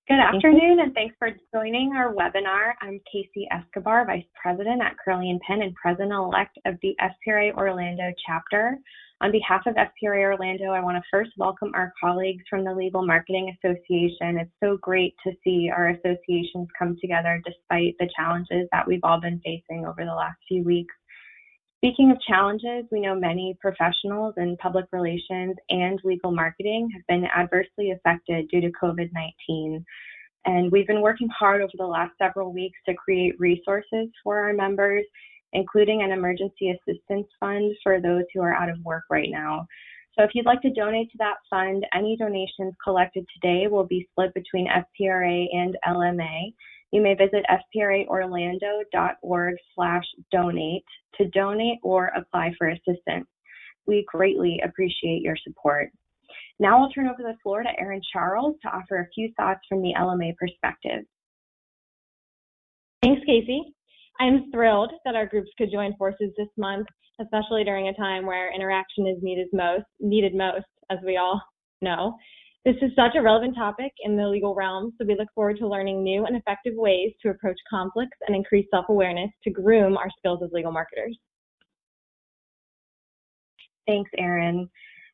Good afternoon, and thanks for joining our webinar. I'm Casey Escobar, Vice President at Curly & Penn and President-elect of the FPRA Orlando chapter. On behalf of FPRA Orlando, I want to first welcome our colleagues from the Legal Marketing Association. It's so great to see our associations come together despite the challenges that we've all been facing over the last few weeks. Speaking of challenges, we know many professionals in public relations and legal marketing have been adversely affected due to COVID-19. And we've been working hard over the last several weeks to create resources for our members, including an emergency assistance fund for those who are out of work right now. So if you'd like to donate to that fund, any donations collected today will be split between FPRA and LMA. You may visit fpraorlando.org/donate to donate or apply for assistance. We greatly appreciate your support. Now I'll turn over the floor to Erin Charles to offer a few thoughts from the LMA perspective. Thanks, Casey. I'm thrilled that our groups could join forces this month, especially during a time where interaction is needed most, as we all know. This is such a relevant topic in the legal realm, so we look forward to learning new and effective ways to approach conflicts and increase self-awareness to groom our skills as legal marketers. Thanks, Erin.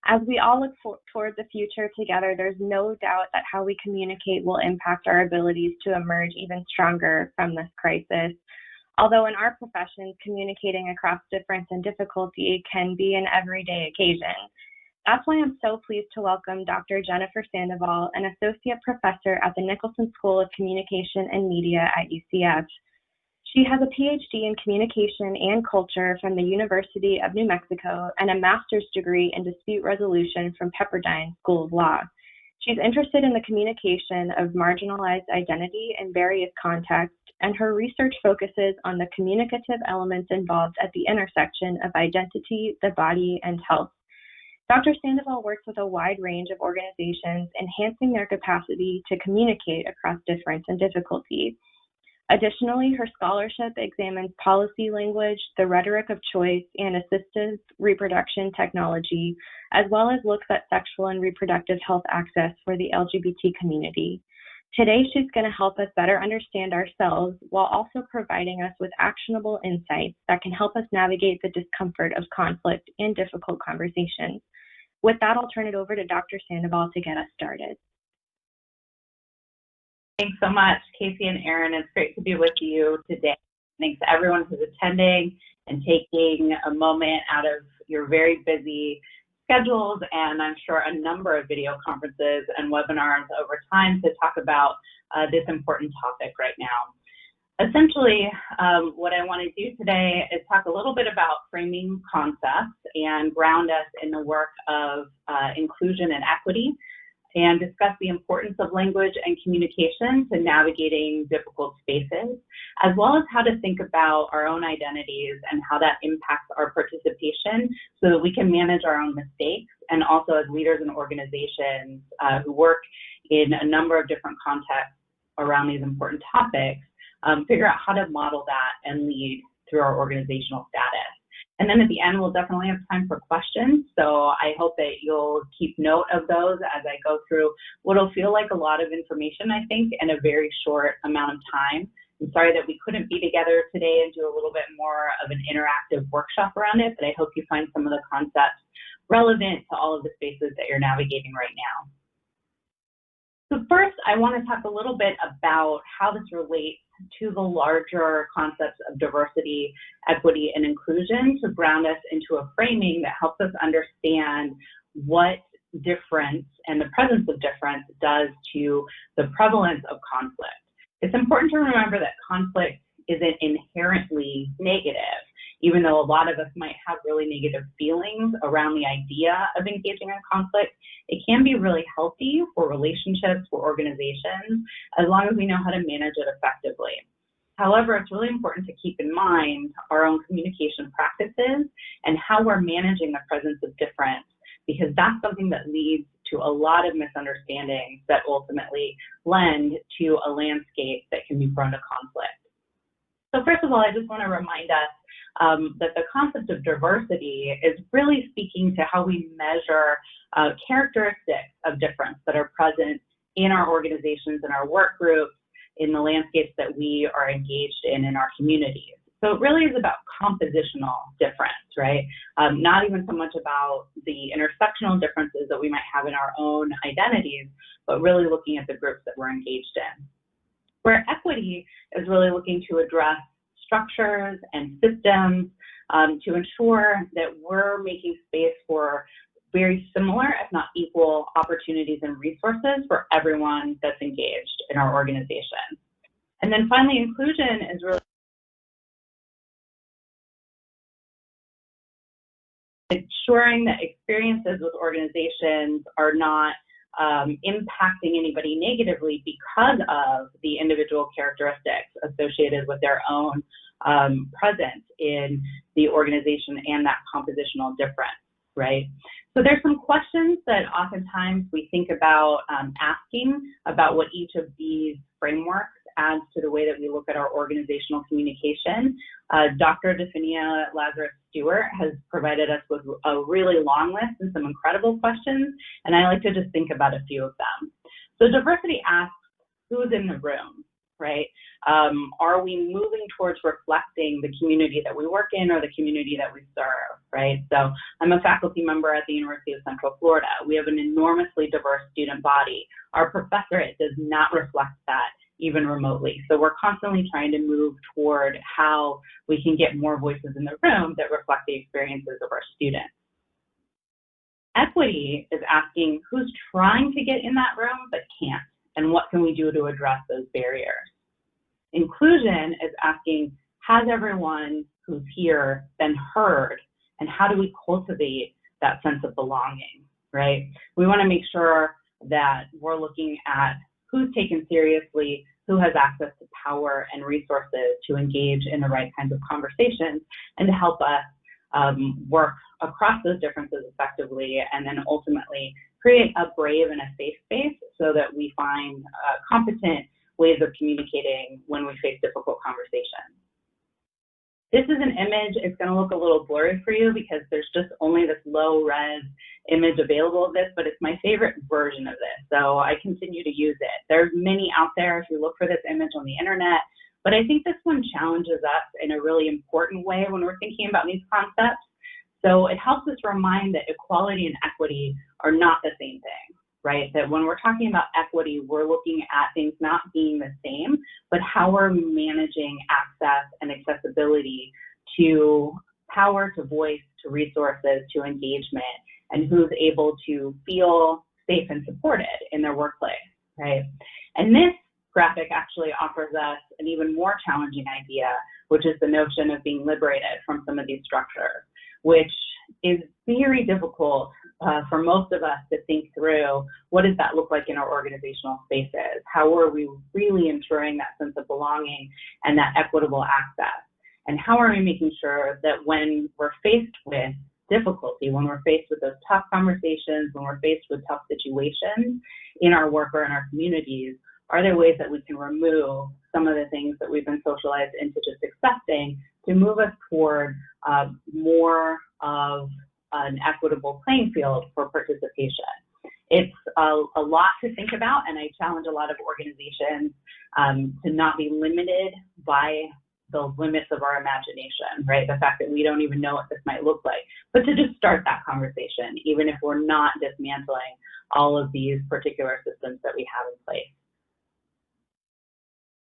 As we all look toward the future together, there's no doubt that how we communicate will impact our abilities to emerge even stronger from this crisis. Although in our professions, communicating across difference and difficulty can be an everyday occasion. That's why I'm so pleased to welcome Dr. Jennifer Sandoval, an associate professor at the Nicholson School of Communication and Media at UCF. She has a Ph.D. in communication and culture from the University of New Mexico and a master's degree in dispute resolution from Pepperdine School of Law. She's interested in the communication of marginalized identity in various contexts, and her research focuses on the communicative elements involved at the intersection of identity, the body, and health. Dr. Sandoval works with a wide range of organizations, enhancing their capacity to communicate across difference and difficulty. Additionally, her scholarship examines policy language, the rhetoric of choice, and assistive reproduction technology, as well as looks at sexual and reproductive health access for the LGBT community. Today, she's going to help us better understand ourselves while also providing us with actionable insights that can help us navigate the discomfort of conflict and difficult conversations. With that, I'll turn it over to Dr. Sandoval to get us started. Thanks so much, Casey and Erin. It's great to be with you today. Thanks to everyone who's attending and taking a moment out of your very busy schedules, and I'm sure a number of video conferences and webinars over time to talk about this important topic right now. Essentially, what I want to do today is talk a little bit about framing concepts and ground us in the work of inclusion and equity, and discuss the importance of language and communication to navigating difficult spaces, as well as how to think about our own identities and how that impacts our participation so that we can manage our own mistakes, and also as leaders in organizations who work in a number of different contexts around these important topics, figure out how to model that and lead through our organizational status. And then at the end, we'll definitely have time for questions. So I hope that you'll keep note of those as I go through what'll feel like a lot of information, I think, in a very short amount of time. I'm sorry that we couldn't be together today and do a little bit more of an interactive workshop around it, but I hope you find some of the concepts relevant to all of the spaces that you're navigating right now. So first, I want to talk a little bit about how this relates to the larger concepts of diversity, equity, and inclusion to ground us into a framing that helps us understand what difference and the presence of difference does to the prevalence of conflict. It's important to remember that conflict isn't inherently negative, even though a lot of us might have really negative feelings around the idea of engaging in conflict. It can be really healthy for relationships, for organizations, as long as we know how to manage it effectively. However, it's really important to keep in mind our own communication practices and how we're managing the presence of difference, because that's something that leads to a lot of misunderstandings that ultimately lend to a landscape that can be prone to conflict. So first of all, I just want to remind us that the concept of diversity is really speaking to how we measure characteristics of difference that are present in our organizations, in our work groups, in the landscapes that we are engaged in our communities. So it really is about compositional difference, right? Not even so much about the intersectional differences that we might have in our own identities, but really looking at the groups that we're engaged in. Where equity is really looking to address structures and systems to ensure that we're making space for very similar, if not equal, opportunities and resources for everyone that's engaged in our organization. And then finally, inclusion is really ensuring that experiences with organizations are not impacting anybody negatively because of the individual characteristics associated with their own presence in the organization and that compositional difference, right? So there's some questions that oftentimes we think about asking about what each of these frameworks adds to the way that we look at our organizational communication. Dr. Defenia Lazarus-Stewart has provided us with a really long list and some incredible questions, and I like to just think about a few of them. So diversity asks, who's in the room, right? Are we moving towards reflecting the community that we work in or the community that we serve, right? So I'm a faculty member at the University of Central Florida. We have an enormously diverse student body. Our professorate does not reflect that even remotely. So we're constantly trying to move toward how we can get more voices in the room that reflect the experiences of our students. Equity is asking who's trying to get in that room but can't, and what can we do to address those barriers. Inclusion is asking, has everyone who's here been heard, and how do we cultivate that sense of belonging, right? We want to make sure that we're looking at who's taken seriously, who has access to power and resources to engage in the right kinds of conversations and to help us work across those differences effectively, and then ultimately create a brave and a safe space so that we find competent ways of communicating when we face difficult conversations. This is an image. It's going to look a little blurry for you because there's just only this low-res image available of this, but it's my favorite version of this, so I continue to use it. There's many out there if you look for this image on the internet, but I think this one challenges us in a really important way when we're thinking about these concepts. So it helps us remind that equality and equity are not the same thing, right? That when we're talking about equity, we're looking at things not being the same, but how we're managing access and accessibility to power, to voice, to resources, to engagement, and who's able to feel safe and supported in their workplace, right? And this graphic actually offers us an even more challenging idea, which is the notion of being liberated from some of these structures, which is very difficult for most of us to think through. What does that look like in our organizational spaces? How are we really ensuring that sense of belonging and that equitable access? And how are we making sure that when we're faced with difficulty, when we're faced with those tough conversations, when we're faced with tough situations in our work or in our communities, are there ways that we can remove some of the things that we've been socialized into just accepting to move us toward more of an equitable playing field for participation? It's a lot to think about, and I challenge a lot of organizations to not be limited by the limits of our imagination, right? The fact that we don't even know what this might look like, but to just start that conversation, even if we're not dismantling all of these particular systems that we have in place.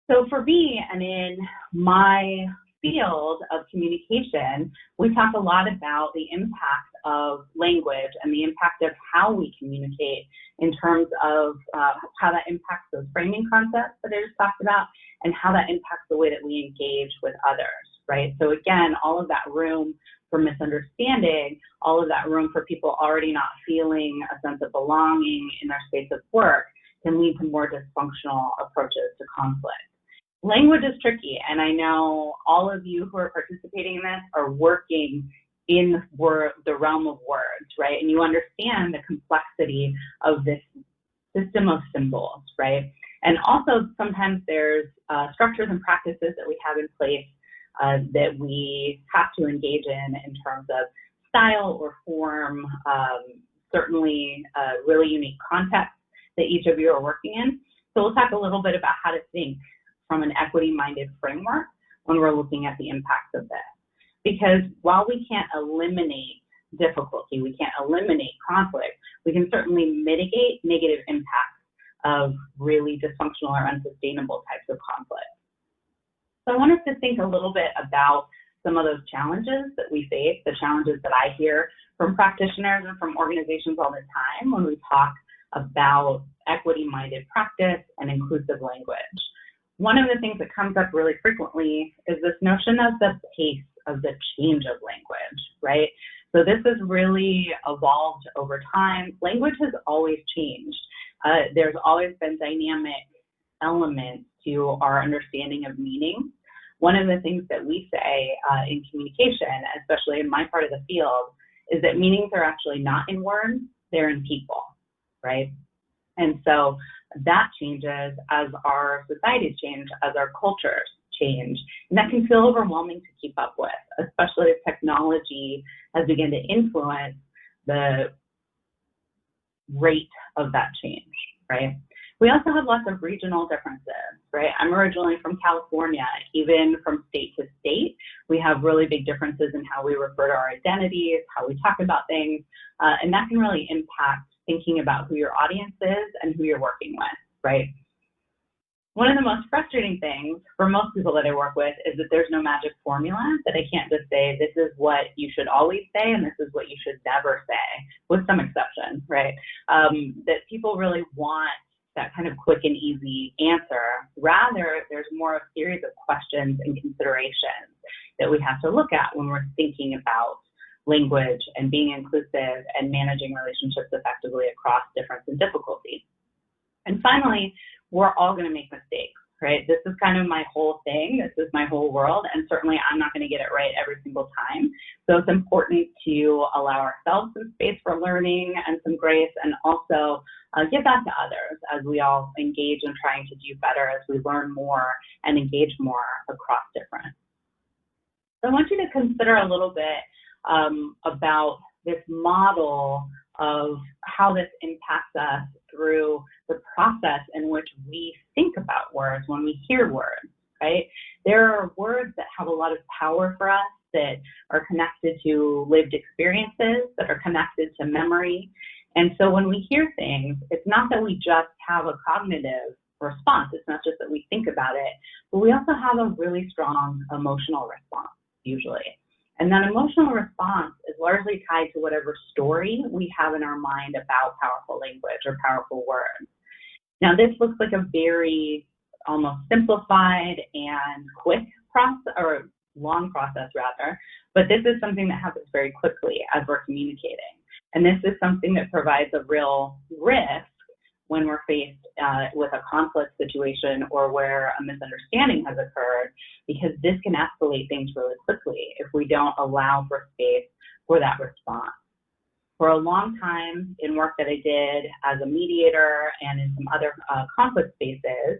So for me, and in my field of communication, we talk a lot about the impact of language and the impact of how we communicate in terms of how that impacts those framing concepts that I just talked about, and how that impacts the way that we engage with others, right? So again, all of that room for misunderstanding, all of that room for people already not feeling a sense of belonging in their space of work can lead to more dysfunctional approaches to conflict. Language is tricky, and I know all of you who are participating in this are working in the realm of words, right? And you understand the complexity of this system of symbols, right? And also sometimes there's structures and practices that we have in place that we have to engage in terms of style or form, certainly really unique context that each of you are working in. So we'll talk a little bit about how to think from an equity-minded framework when we're looking at the impacts of this. Because while we can't eliminate difficulty, we can't eliminate conflict, we can certainly mitigate negative impacts of really dysfunctional or unsustainable types of conflict. So I want us to think a little bit about some of those challenges that we face, the challenges that I hear from practitioners and from organizations all the time when we talk about equity-minded practice and inclusive language. One of the things that comes up really frequently is this notion of the pace of the change of language, right? So this has really evolved over time. Language has always changed. There's always been dynamic elements to our understanding of meaning. One of the things that we say in communication, especially in my part of the field, is that meanings are actually not in words, they're in people, right? And so that changes as our societies change, as our cultures change. And that can feel overwhelming to keep up with, especially if technology has begun to influence the rate of that change, right? We also have lots of regional differences, right? I'm originally from California. Even from state to state, we have really big differences in how we refer to our identities, how we talk about things, and that can really impact thinking about who your audience is and who you're working with, right? One of the most frustrating things for most people that I work with is that there's no magic formula, that I can't just say, this is what you should always say and this is what you should never say, with some exceptions, right? That people really want that kind of quick and easy answer. Rather, there's more a series of questions and considerations that we have to look at when we're thinking about language and being inclusive and managing relationships effectively across difference and difficulty. And finally, we're all going to make mistakes, right? This is kind of my whole thing. This is my whole world. And certainly I'm not going to get it right every single time. So it's important to allow ourselves some space for learning and some grace, and also give that to others as we all engage in trying to do better, as we learn more and engage more across difference. So I want you to consider a little bit about this model of how this impacts us through the process in which we think about words when we hear words, right? There are words that have a lot of power for us, that are connected to lived experiences, that are connected to memory. And so when we hear things, it's not that we just have a cognitive response. It's not just that we think about it, but we also have a really strong emotional response, usually. And that emotional response is largely tied to whatever story we have in our mind about powerful language or powerful words. Now, this looks like a very almost simplified and quick process, or long process rather, but this is something that happens very quickly as we're communicating. And this is something that provides a real risk when we're faced with a conflict situation or where a misunderstanding has occurred, because this can escalate things really quickly if we don't allow for space for that response. For a long time in work that I did as a mediator and in some other conflict spaces,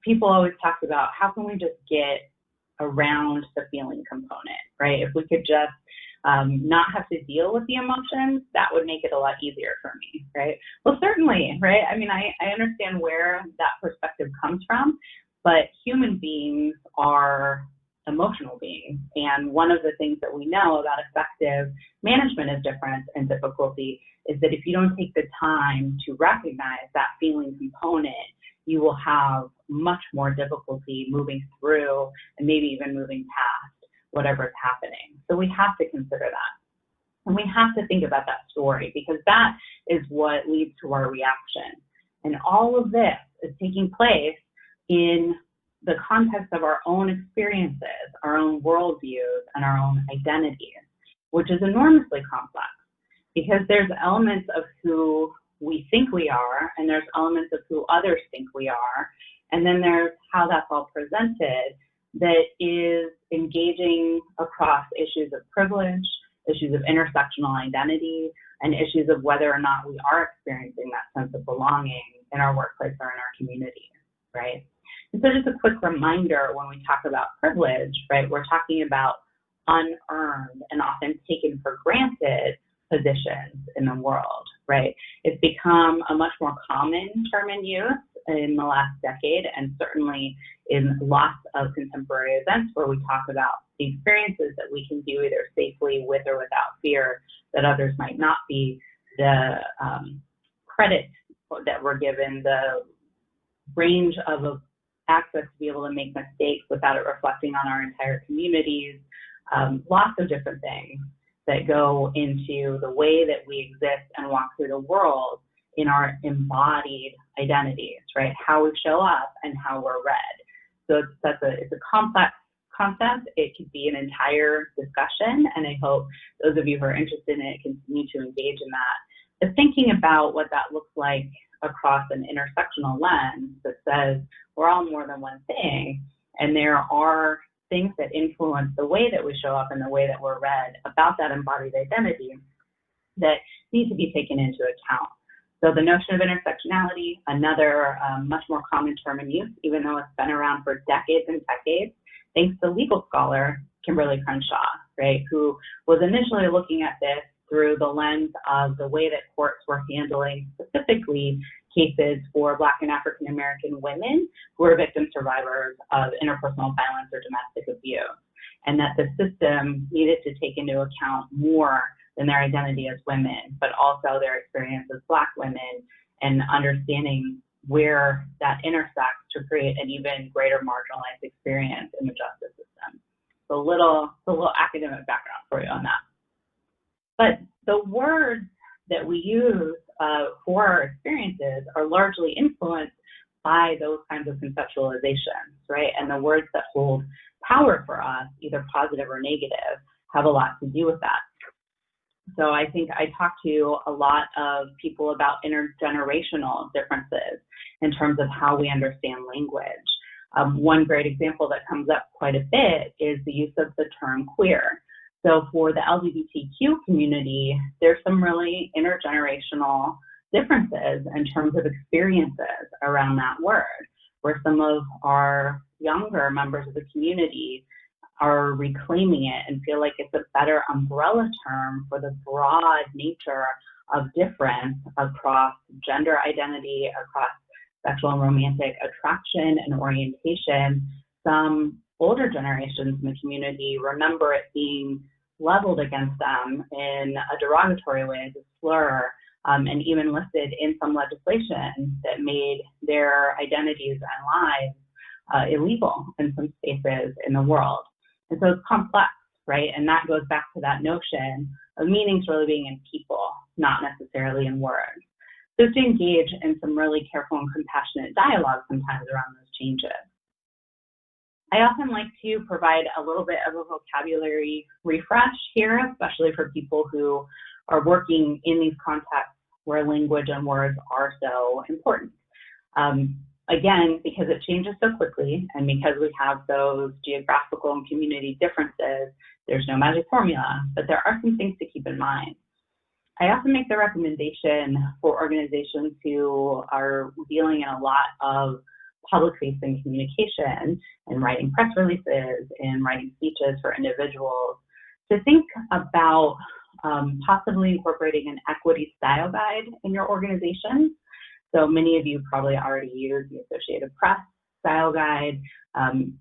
people always talked about how can we just get around the feeling component, right? If we could just not have to deal with the emotions, that would make it a lot easier for me, right? Well, certainly, right? I mean, I understand where that perspective comes from, but human beings are emotional beings. And one of the things that we know about effective management of difference and difficulty is that if you don't take the time to recognize that feeling component, you will have much more difficulty moving through and maybe even moving past whatever is happening. So we have to consider that. And we have to think about that story, because that is what leads to our reaction. And all of this is taking place in the context of our own experiences, our own worldviews, and our own identities, which is enormously complex, because there's elements of who we think we are, and there's elements of who others think we are, and then there's how that's all presented that is engaging across issues of privilege, issues of intersectional identity, and issues of whether or not we are experiencing that sense of belonging in our workplace or in our communities, right? And so just a quick reminder, when we talk about privilege, right, we're talking about unearned and often taken for granted positions in the world, right? It's become a much more common term in use in the last decade, and certainly in lots of contemporary events where we talk about the experiences that we can do either safely with or without fear that others might not be, the credit that we're given, the range of access to be able to make mistakes without it reflecting on our entire communities, lots of different things that go into the way that we exist and walk through the world in our embodied identities, right? How we show up and how we're read. So it's a complex concept. It could be an entire discussion, and I hope those of you who are interested in it continue to engage in that. But thinking about what that looks like across an intersectional lens that says we're all more than one thing, and there are things that influence the way that we show up and the way that we're read about that embodied identity that need to be taken into account. So the notion of intersectionality, another much more common term in use, even though it's been around for decades and decades, thanks to legal scholar Kimberly Crenshaw, right, who was initially looking at this through the lens of the way that courts were handling specifically cases for Black and African American women who are victim survivors of interpersonal violence or domestic abuse, and that the system needed to take into account more than their identity as women, but also their experience as Black women, and understanding where that intersects to create an even greater marginalized experience in the justice system. So a little academic background for you on that. But the words that we use for our experiences are largely influenced by those kinds of conceptualizations, right? And the words that hold power for us, either positive or negative, have a lot to do with that. So I think I talk to a lot of people about intergenerational differences in terms of how we understand language. One great example that comes up quite a bit is the use of the term queer. So for the LGBTQ community, there's some really intergenerational differences in terms of experiences around that word, where some of our younger members of the community are reclaiming it and feel like it's a better umbrella term for the broad nature of difference across gender identity, across sexual and romantic attraction and orientation. Some older generations in the community remember it being leveled against them in a derogatory way as a slur, and even listed in some legislation that made their identities and lives illegal in some spaces in the world. And so it's complex, right? And that goes back to that notion of meanings really being in people, not necessarily in words. So to engage in some really careful and compassionate dialogue sometimes around those changes. I often like to provide a little bit of a vocabulary refresh here, especially for people who are working in these contexts where language and words are so important. Again, because it changes so quickly and because we have those geographical and community differences, there's no magic formula, but there are some things to keep in mind. I often make the recommendation for organizations who are dealing in a lot of public-facing communication and writing press releases and writing speeches for individuals to think about possibly incorporating an equity style guide in your organization. So many of you probably already use the Associated Press style guide.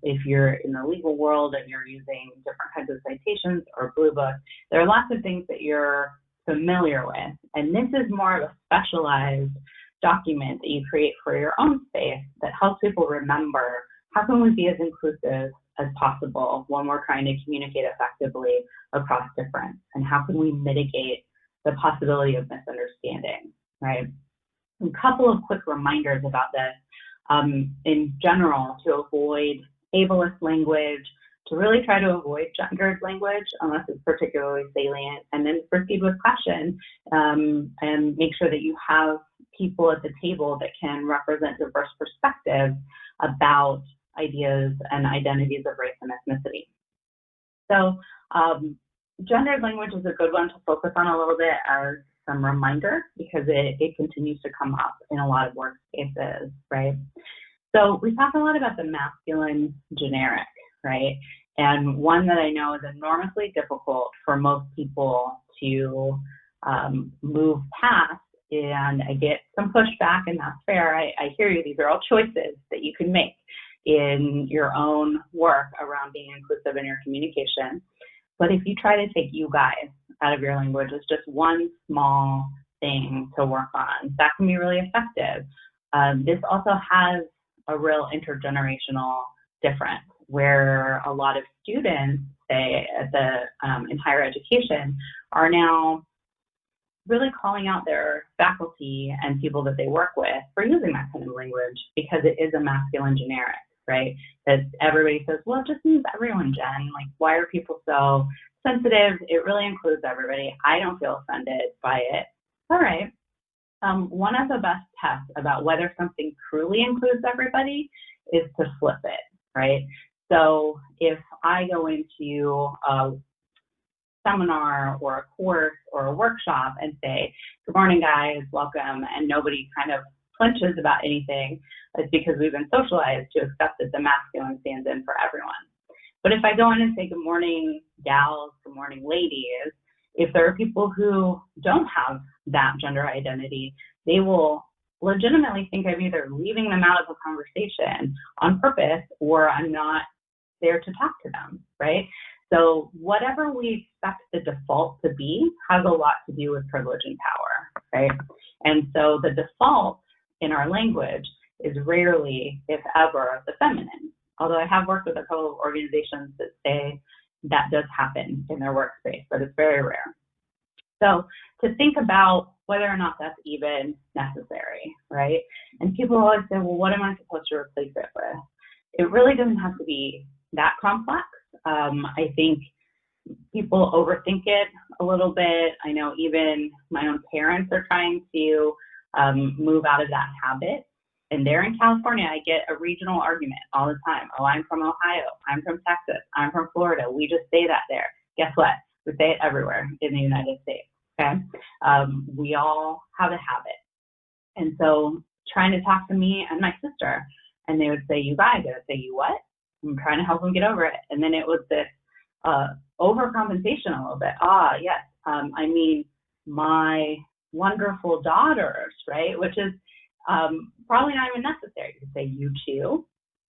If you're in the legal world and you're using different kinds of citations or Blue Book, there are lots of things that you're familiar with. And this is more of a specialized document that you create for your own space that helps people remember how can we be as inclusive as possible when we're trying to communicate effectively across difference, and how can we mitigate the possibility of misunderstanding, right? A couple of quick reminders about this. In general, to avoid ableist language, to really try to avoid gendered language unless it's particularly salient, and then proceed with caution and make sure that you have people at the table that can represent diverse perspectives about ideas and identities of race and ethnicity. So gendered language is a good one to focus on a little bit as some reminder, because it continues to come up in a lot of workspaces, right? So we talk a lot about the masculine generic, right? And one that I know is enormously difficult for most people to move past and I get some pushback, and that's fair. I hear you. These are all choices that you can make in your own work around being inclusive in your communication. But if you try to take you guys out of your language, it's just one small thing to work on. That can be really effective. This also has a real intergenerational difference, where a lot of students, say in higher education, are now really calling out their faculty and people that they work with for using that kind of language, because it is a masculine generic, right? That everybody says, well, it just means everyone, Jen. Like, why are people so sensitive? It really includes everybody. I don't feel offended by it. All right. One of the best tests about whether something truly includes everybody is to flip it, right? So if I go into a seminar or a course or a workshop and say, good morning, guys, welcome, and nobody kind of flinches about anything, it's because we've been socialized to accept that the masculine stands in for everyone. But if I go in and say, good morning, gals, good morning, ladies, if there are people who don't have that gender identity, they will legitimately think I'm either leaving them out of the conversation on purpose, or I'm not there to talk to them, right? So whatever we expect the default to be has a lot to do with privilege and power, right? And so the default in our language is rarely, if ever, the feminine. Although I have worked with a couple of organizations that say that does happen in their workspace, but it's very rare. So to think about whether or not that's even necessary, right? And people always say, well, what am I supposed to replace it with? It really doesn't have to be that complex. I think people overthink it a little bit. I know even my own parents are trying to move out of that habit. And they're in California, I get a regional argument all the time. Oh, I'm from Ohio. I'm from Texas. I'm from Florida. We just say that there. Guess what? We say it everywhere in the United States, okay? We all have a habit. And so trying to talk to me and my sister, and they would say, you guys. I would say, you what? I'm trying to help them get over it. And then it was this overcompensation a little bit. Yes, I mean, my wonderful daughters, right? Which is probably not even necessary to say you too.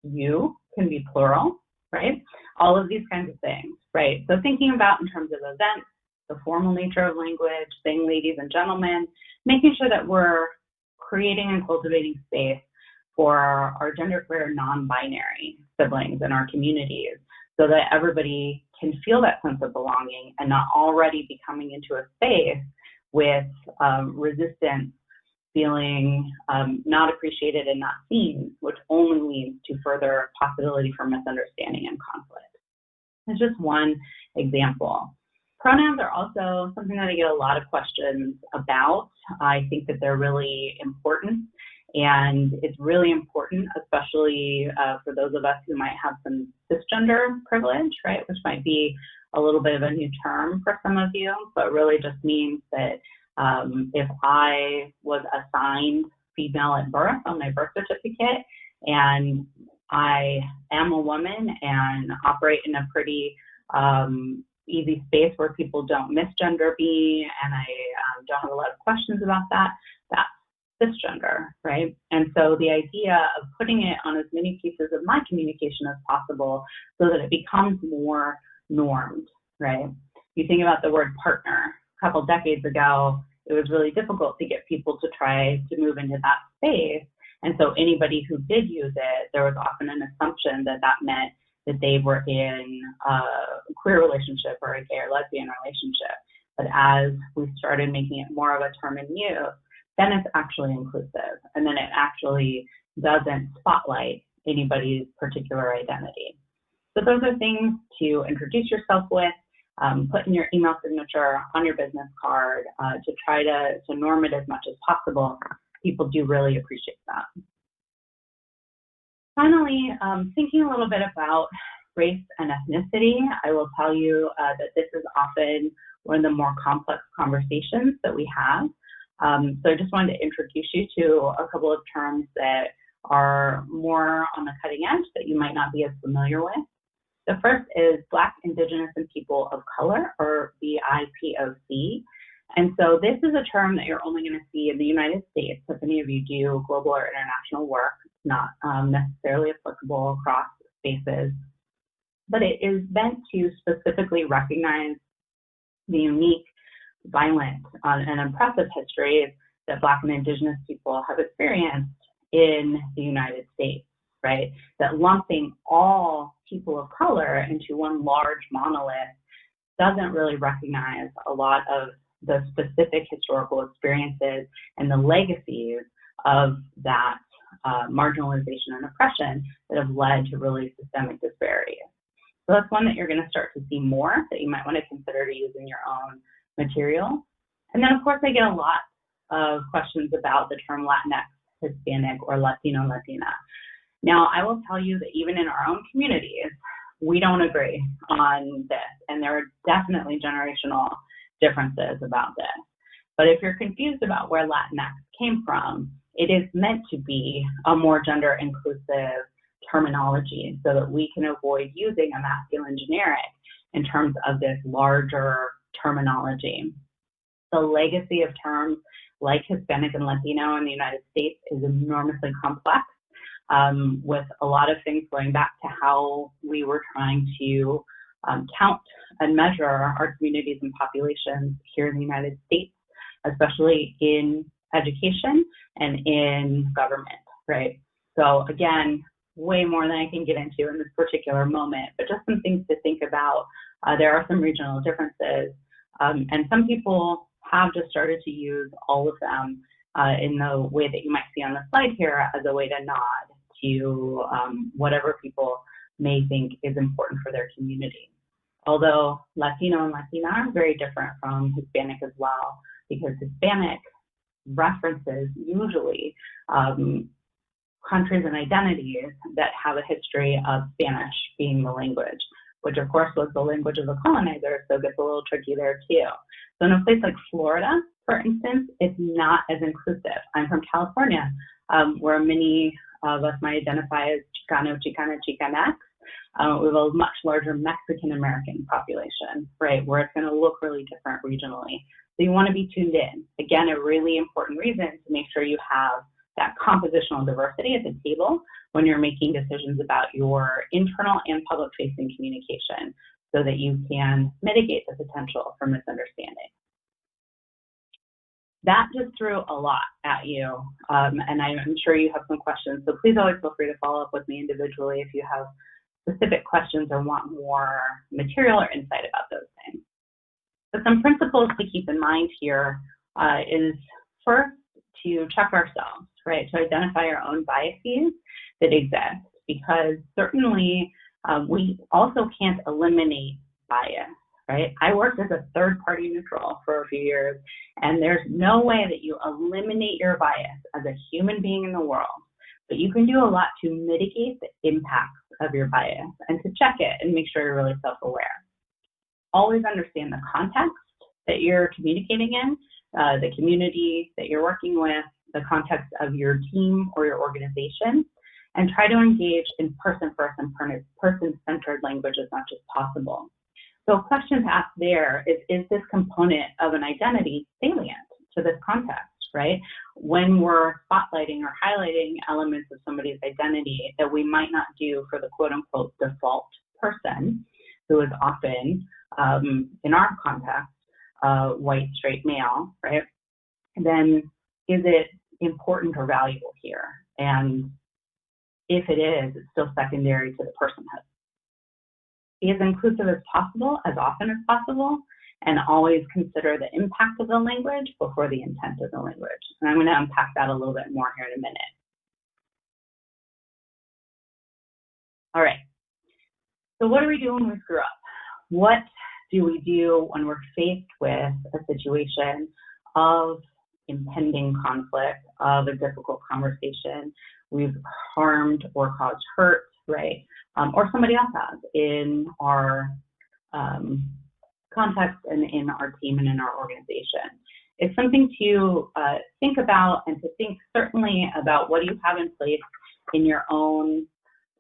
You can be plural, right? All of these kinds of things, right? So thinking about in terms of events, the formal nature of language, saying ladies and gentlemen, making sure that we're creating and cultivating space for our genderqueer non-binary siblings in our communities, so that everybody can feel that sense of belonging and not already be coming into a space with resistance, feeling not appreciated and not seen, which only leads to further possibility for misunderstanding and conflict. It's just one example. Pronouns are also something that I get a lot of questions about. I think that they're really important, and it's really important, especially for those of us who might have some cisgender privilege, right, which might be a little bit of a new term for some of you, but really just means that if I was assigned female at birth on my birth certificate, and I am a woman and operate in a pretty easy space where people don't misgender me, and I don't have a lot of questions about that, that's cisgender, right? And so the idea of putting it on as many pieces of my communication as possible so that it becomes more normed, right? You think about the word partner. A couple decades ago, it was really difficult to get people to try to move into that space. And so anybody who did use it, there was often an assumption that that meant that they were in a queer relationship or a gay or lesbian relationship. But as we started making it more of a term in use, then it's actually inclusive. And then it actually doesn't spotlight anybody's particular identity. So those are things to introduce yourself with, put in your email signature, on your business card, to try to norm it as much as possible. People do really appreciate that. Finally, thinking a little bit about race and ethnicity, I will tell you that this is often one of the more complex conversations that we have. So I just wanted to introduce you to a couple of terms that are more on the cutting edge that you might not be as familiar with. The first is Black, Indigenous, and People of Color, or BIPOC. And so this is a term that you're only going to see in the United States. If any of you do global or international work, it's not necessarily applicable across spaces, but it is meant to specifically recognize the unique, violent, and impressive history that Black and Indigenous people have experienced in the United States, right? That lumping all people of color into one large monolith doesn't really recognize a lot of the specific historical experiences and the legacies of that marginalization and oppression that have led to really systemic disparities. So that's one that you're going to start to see more that you might want to consider to use in your own material. And then, of course, I get a lot of questions about the term Latinx, Hispanic, or Latino, Latina. Now, I will tell you that even in our own communities, we don't agree on this, and there are definitely generational differences about this. But if you're confused about where Latinx came from, it is meant to be a more gender inclusive terminology so that we can avoid using a masculine generic in terms of this larger terminology. The legacy of terms like Hispanic and Latino in the United States is enormously complex, with a lot of things going back to how we were trying to count and measure our communities and populations here in the United States, especially in education and in government, right? So again, way more than I can get into in this particular moment, but just some things to think about. There are some regional differences, and some people have just started to use all of them in the way that you might see on the slide here as a way to nod to whatever people may think is important for their community. Although Latino and Latina are very different from Hispanic as well, because Hispanic references usually countries and identities that have a history of Spanish being the language, which of course was the language of the colonizer, so it gets a little tricky there too. So in a place like Florida, for instance, it's not as inclusive. I'm from California, where many of us might identify as Chicano, Chicana, Chicanx. We have a much larger Mexican-American population, right, where it's going to look really different regionally. So you want to be tuned in. Again, a really important reason to make sure you have that compositional diversity at the table when you're making decisions about your internal and public-facing communication so that you can mitigate the potential for misunderstanding. That just threw a lot at you, and I'm sure you have some questions, so please always feel free to follow up with me individually if you have specific questions or want more material or insight about those things. But some principles to keep in mind here is first to check ourselves, right, to identify our own biases that exist, because certainly we also can't eliminate bias, right? I worked as a third-party neutral for a few years, and there's no way that you eliminate your bias as a human being in the world, but you can do a lot to mitigate the impacts of your bias and to check it and make sure you're really self-aware. Always understand the context that you're communicating in, the community that you're working with, the context of your team or your organization, and try to engage in person-first and person-centered language as much as possible. So a question to ask there is this component of an identity salient to this context, right? When we're spotlighting or highlighting elements of somebody's identity that we might not do for the quote-unquote default person, who is often, in our context, white, straight male, right? Then is it important or valuable here? And if it is, it's still secondary to the personhood. Be as inclusive as possible, as often as possible, and always consider the impact of the language before the intent of the language. And I'm going to unpack that a little bit more here in a minute. All right. So what do we do when we screw up? What do we do when we're faced with a situation of impending conflict, of a difficult conversation? We've harmed or caused hurt, right? Or somebody else has in our context and in our team and in our organization. It's something to think about and to think certainly about what you have in place in your own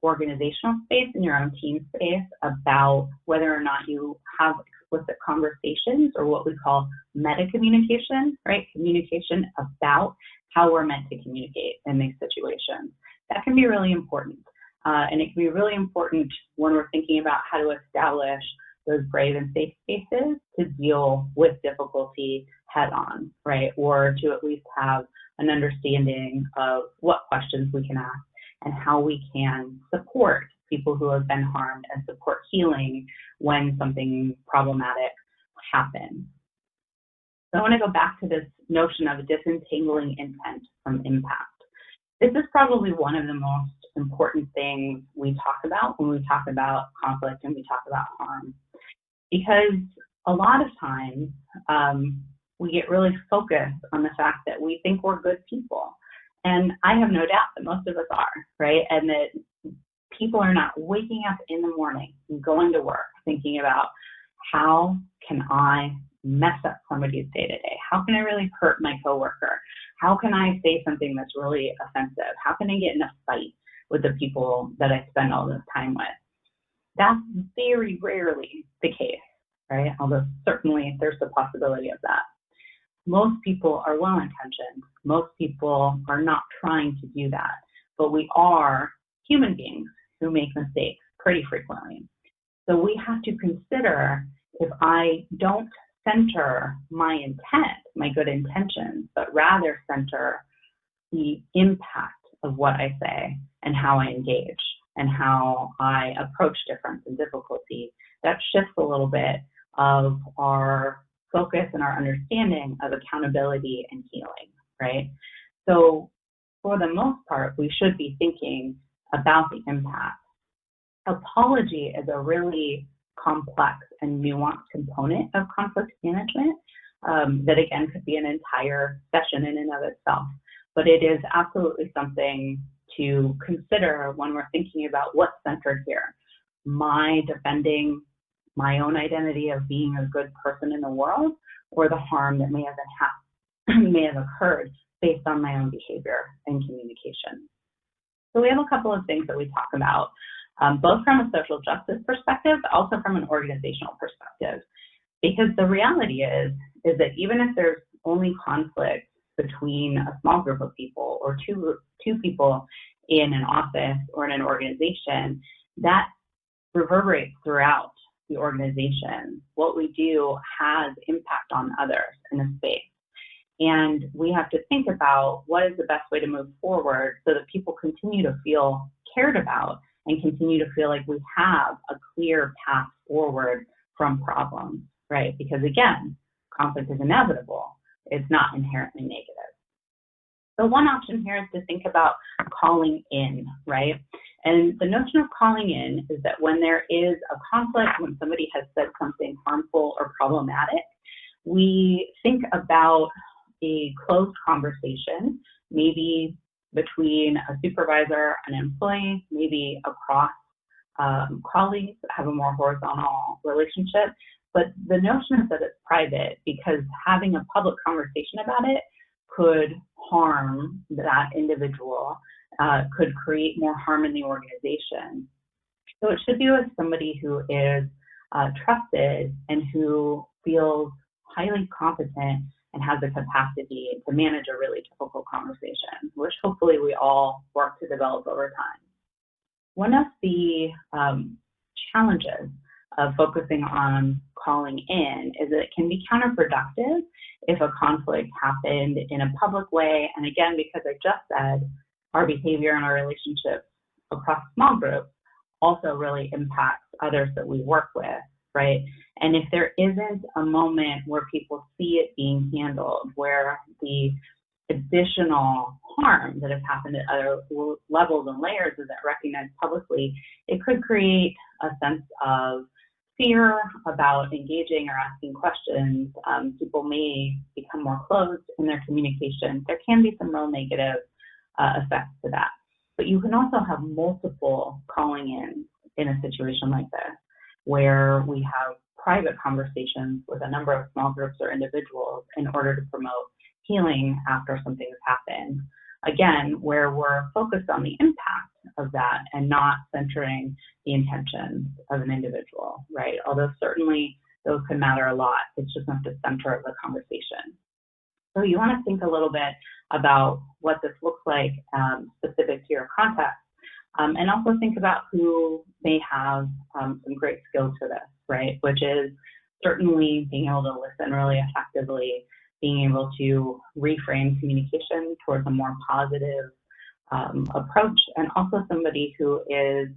organizational space, in your own team space, about whether or not you have explicit conversations, or what we call meta-communication, right? Communication about how we're meant to communicate in these situations. That can be really important. And it can be really important when we're thinking about how to establish those brave and safe spaces to deal with difficulty head on, right? Or to at least have an understanding of what questions we can ask and how we can support people who have been harmed and support healing when something problematic happens. So I want to go back to this notion of disentangling intent from impact. This is probably one of the most important things we talk about when we talk about conflict and we talk about harm. Because a lot of times we get really focused on the fact that we think we're good people. And I have no doubt that most of us are, right? And that people are not waking up in the morning and going to work thinking about, how can I mess up somebody's day-to-day? How can I really hurt my coworker? How can I say something that's really offensive? How can I get in a fight with the people that I spend all this time with? That's very rarely the case, right? Although certainly there's the possibility of that. Most people are well-intentioned. Most people are not trying to do that. But we are human beings who make mistakes pretty frequently. So we have to consider, if I don't center my intent, my good intentions, but rather center the impact of what I say and how I engage and how I approach difference and difficulty, that shifts a little bit of our focus and our understanding of accountability and healing, right? So for the most part, we should be thinking about the impact. Apology is a really complex and nuanced component of conflict management that, again, could be an entire session in and of itself. But it is absolutely something to consider when we're thinking about what's centered here. My defending my own identity of being a good person in the world, or the harm that may have occurred based on my own behavior and communication. So we have a couple of things that we talk about, both from a social justice perspective, but also from an organizational perspective. Because the reality is that even if there's only conflict between a small group of people or two people in an office or in an organization, that reverberates throughout the organization. What we do has impact on others in a space. And we have to think about what is the best way to move forward so that people continue to feel cared about and continue to feel like we have a clear path forward from problems, right? Because again, conflict is inevitable. It's not inherently negative. So one option here is to think about calling in, right? And the notion of calling in is that when there is a conflict, when somebody has said something harmful or problematic, we think about a closed conversation, maybe between a supervisor and an employee, maybe across colleagues that have a more horizontal relationship. But the notion is that it's private because having a public conversation about it could harm that individual, could create more harm in the organization. So it should be with somebody who is trusted and who feels highly competent and has the capacity to manage a really difficult conversation, which hopefully we all work to develop over time. One of the challenges of focusing on calling in is that it can be counterproductive if a conflict happened in a public way. And again, because I just said our behavior and our relationships across small groups also really impacts others that we work with, right? And if there isn't a moment where people see it being handled, where the additional harm that has happened at other levels and layers isn't recognized publicly, it could create a sense of fear about engaging or asking questions. People may become more closed in their communication. There can be some real negative effects to that. But you can also have multiple calling in a situation like this, where we have private conversations with a number of small groups or individuals in order to promote healing after something has happened. Again, where we're focused on the impact of that and not centering the intentions of an individual, right? Although certainly those can matter a lot. It's just not the center of the conversation. So you want to think a little bit about what this looks like specific to your context, and also think about who may have some great skills for this, right? Which is certainly being able to listen really effectively, being able to reframe communication towards a more positive approach, and also somebody who is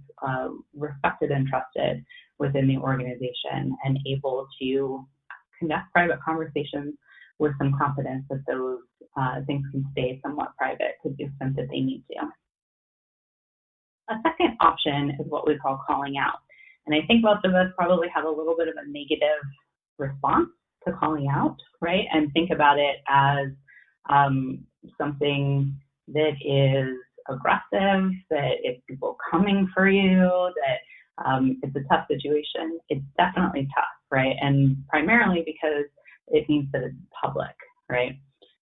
respected and trusted within the organization and able to conduct private conversations with some confidence that those things can stay somewhat private to the extent that they need to. A second option is what we call calling out. And I think most of us probably have a little bit of a negative response to calling out, right? And think about it as something that is aggressive, that it's people coming for you, that it's a tough situation. It's definitely tough, right? And primarily because it means that it's public, right?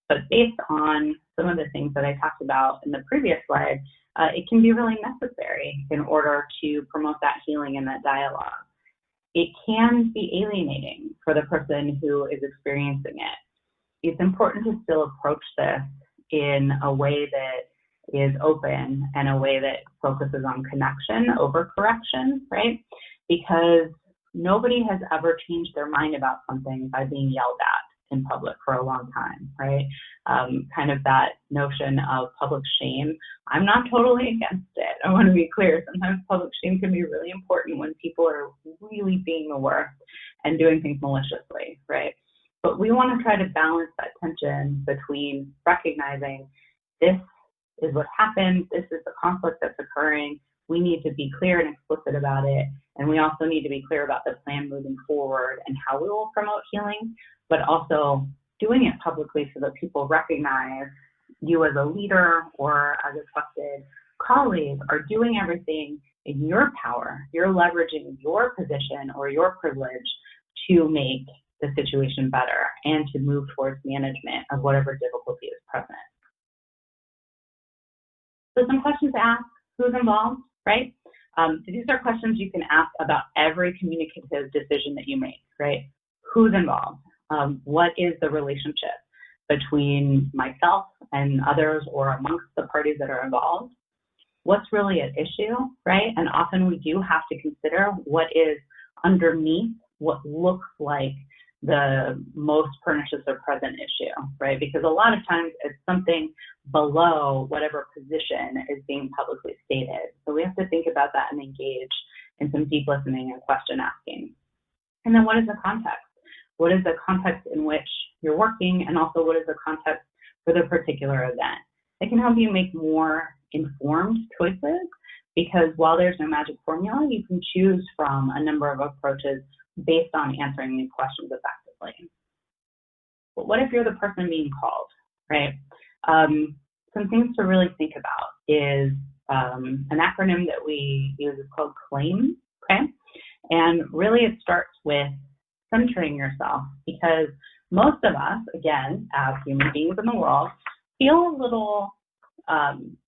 But based on some of the things that I talked about in the previous slide, it can be really necessary in order to promote that healing and that dialogue. It can be alienating for the person who is experiencing it. It's important to still approach this in a way that is open and a way that focuses on connection over correction, right? Because nobody has ever changed their mind about something by being yelled at in public for a long time, right? Kind of that notion of public shame. I'm not totally against it. I want to be clear. Sometimes public shame can be really important when people are really being the worst and doing things maliciously, right? But we want to try to balance that tension between recognizing this is what happened, this is the conflict that's occurring, we need to be clear and explicit about it, and we also need to be clear about the plan moving forward and how we will promote healing, but also doing it publicly so that people recognize you as a leader or as a trusted colleague are doing everything in your power. You're leveraging your position or your privilege to make the situation better and to move towards management of whatever difficulty is present. So some questions to ask: who's involved, right? These are questions you can ask about every communicative decision that you make, right? Who's involved? What is the relationship between myself and others or amongst the parties that are involved? What's really at issue, right? And often we do have to consider what is underneath what looks like the most pernicious or present issue, right? Because a lot of times it's something below whatever position is being publicly stated. So we have to think about that and engage in some deep listening and question asking. And then what is the context? What is the context in which you're working, and also what is the context for the particular event? It can help you make more informed choices, because while there's no magic formula, you can choose from a number of approaches based on answering these questions effectively. But what if you're the person being called, right? Some things to really think about is an acronym that we use is called CLAIM, okay? And really it starts with centering yourself, because most of us, again, as human beings in the world, feel a little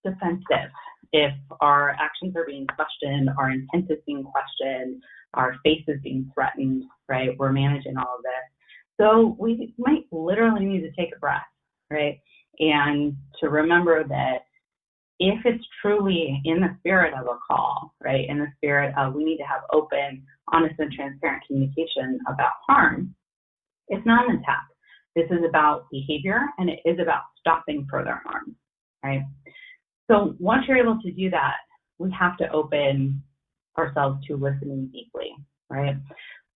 defensive if our actions are being questioned, our intent is being questioned, our face is being threatened, right? We're managing all of this. So we might literally need to take a breath, right? And to remember that if it's truly in the spirit of a call, right, in the spirit of we need to have open, honest, and transparent communication about harm, it's not an attack. This is about behavior, and it is about stopping further harm, right? So once you're able to do that, we have to open ourselves to listening deeply, right?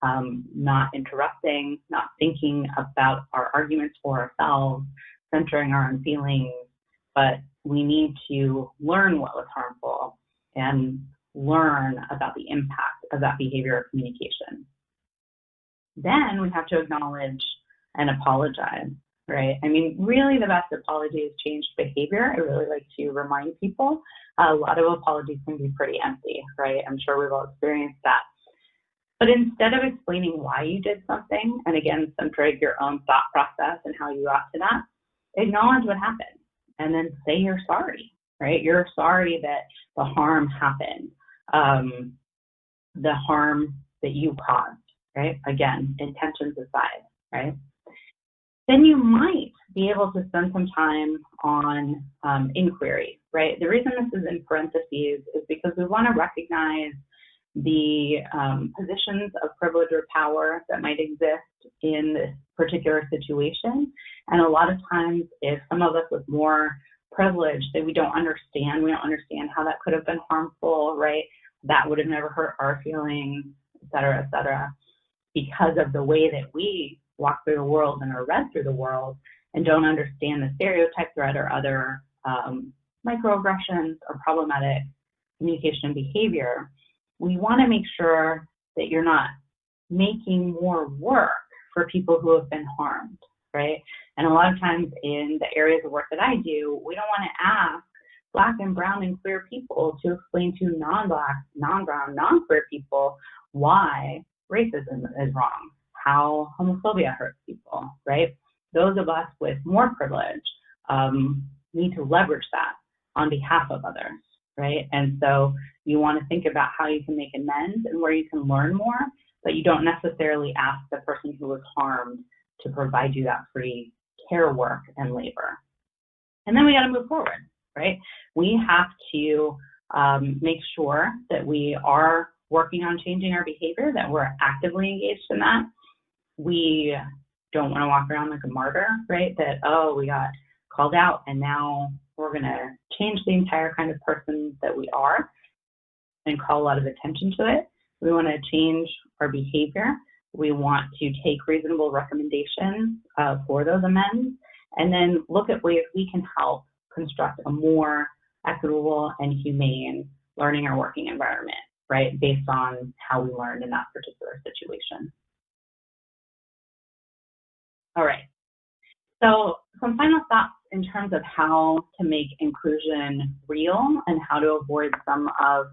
Not interrupting, not thinking about our arguments for ourselves, centering our own feelings, but we need to learn what was harmful and learn about the impact of that behavior or communication. Then we have to acknowledge and apologize, right? I mean, really the best apology is changed behavior. I really like to remind people a lot of apologies can be pretty empty, right? I'm sure we've all experienced that. But instead of explaining why you did something, and again, centering your own thought process and how you got to that, acknowledge what happened and then say you're sorry, right? You're sorry that the harm happened, the harm that you caused, right? Again, intentions aside, right? Then you might be able to spend some time on inquiry, right? The reason this is in parentheses is because we want to recognize the positions of privilege or power that might exist in this particular situation. And a lot of times, if some of us with more privilege that we don't understand how that could have been harmful, right? That would have never hurt our feelings, et cetera, because of the way that we walk through the world and are read through the world and don't understand the stereotype threat or other microaggressions or problematic communication and behavior. We want to make sure that you're not making more work for people who have been harmed, right? And a lot of times in the areas of work that I do, we don't want to ask Black and brown and queer people to explain to non-Black, non-brown, non-queer people why racism is wrong, how homophobia hurts people, right? Those of us with more privilege need to leverage that on behalf of others, right? And so you want to think about how you can make amends and where you can learn more, but you don't necessarily ask the person who was harmed to provide you that free care work and labor. And then we got to move forward, right? We have to make sure that we are working on changing our behavior, that we're actively engaged in that. We don't want to walk around like a martyr, right? That, oh, we got called out and now we're going to change the entire kind of person that we are and call a lot of attention to it. We want to change our behavior. We want to take reasonable recommendations for those amends, and then look at ways we can help construct a more equitable and humane learning or working environment, right, based on how we learned in that particular situation. All right, so some final thoughts in terms of how to make inclusion real and how to avoid some of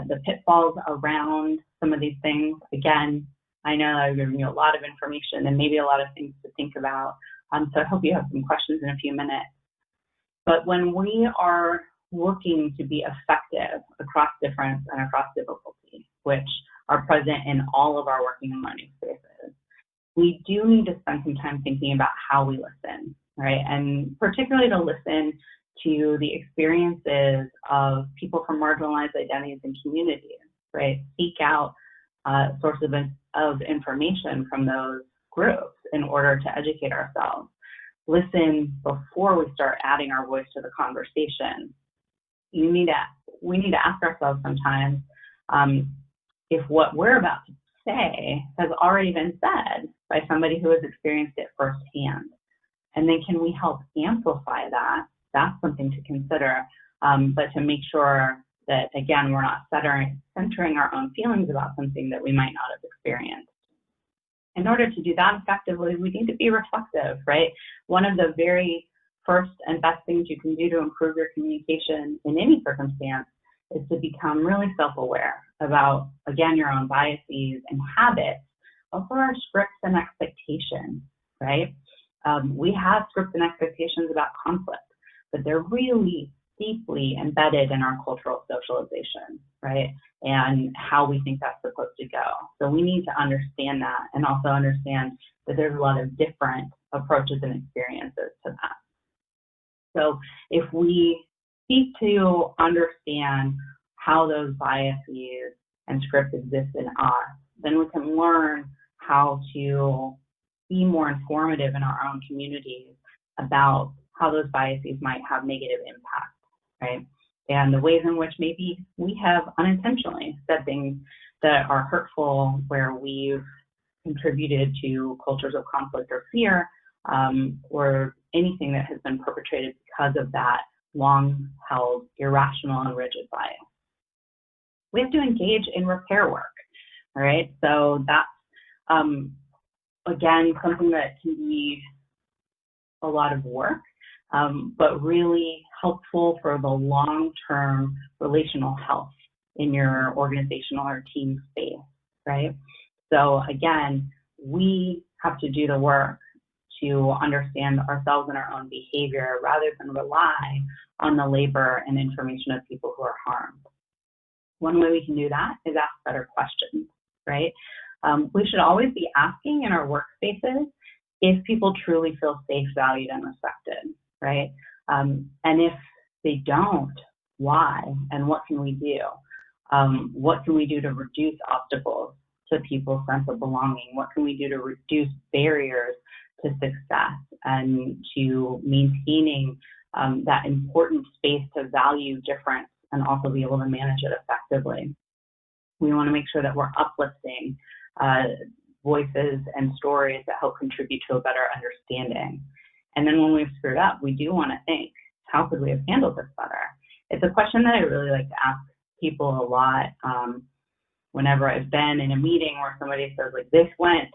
the pitfalls around some of these things. Again, I know I've given you a lot of information and maybe a lot of things to think about, so I hope you have some questions in a few minutes. But when we are looking to be effective across difference and across difficulty, which are present in all of our working and learning spaces, we do need to spend some time thinking about how we listen, right? And particularly to listen to the experiences of people from marginalized identities and communities, right? Seek out sources of information from those groups in order to educate ourselves. Listen before we start adding our voice to the conversation. We need to ask ourselves sometimes if what we're about to say has already been said by somebody who has experienced it firsthand. And then can we help amplify that? That's something to consider, but to make sure that, again, we're not centering our own feelings about something that we might not have experienced. In order to do that effectively, we need to be reflective, right? One of the very first and best things you can do to improve your communication in any circumstance is to become really self-aware about, again, your own biases and habits, also our scripts and expectations, right? We have scripts and expectations about conflict, but they're really deeply embedded in our cultural socialization, right? And how we think that's supposed to go. So we need to understand that and also understand that there's a lot of different approaches and experiences to that. So if we seek to understand how those biases and scripts exist in us, then we can learn how to be more informative in our own communities about how those biases might have negative impact, right? And the ways in which maybe we have unintentionally said things that are hurtful, where we've contributed to cultures of conflict or fear, or anything that has been perpetrated because of that long-held irrational and rigid bias. We have to engage in repair work, all right? So that's, again, something that can be a lot of work, but really helpful for the long-term relational health in your organizational or team space, right? So again, we have to do the work to understand ourselves and our own behavior rather than rely on the labor and information of people who are harmed. One way we can do that is ask better questions, right? We should always be asking in our workspaces if people truly feel safe, valued, and respected, right? And if they don't, why? And what can we do? What can we do to reduce obstacles to people's sense of belonging? What can we do to reduce barriers to success and to maintaining that important space to value difference and also be able to manage it effectively? We want to make sure that we're uplifting voices and stories that help contribute to a better understanding. And then when we've screwed up, we do want to think, how could we have handled this better? It's a question that I really like to ask people a lot whenever I've been in a meeting where somebody says, like, this went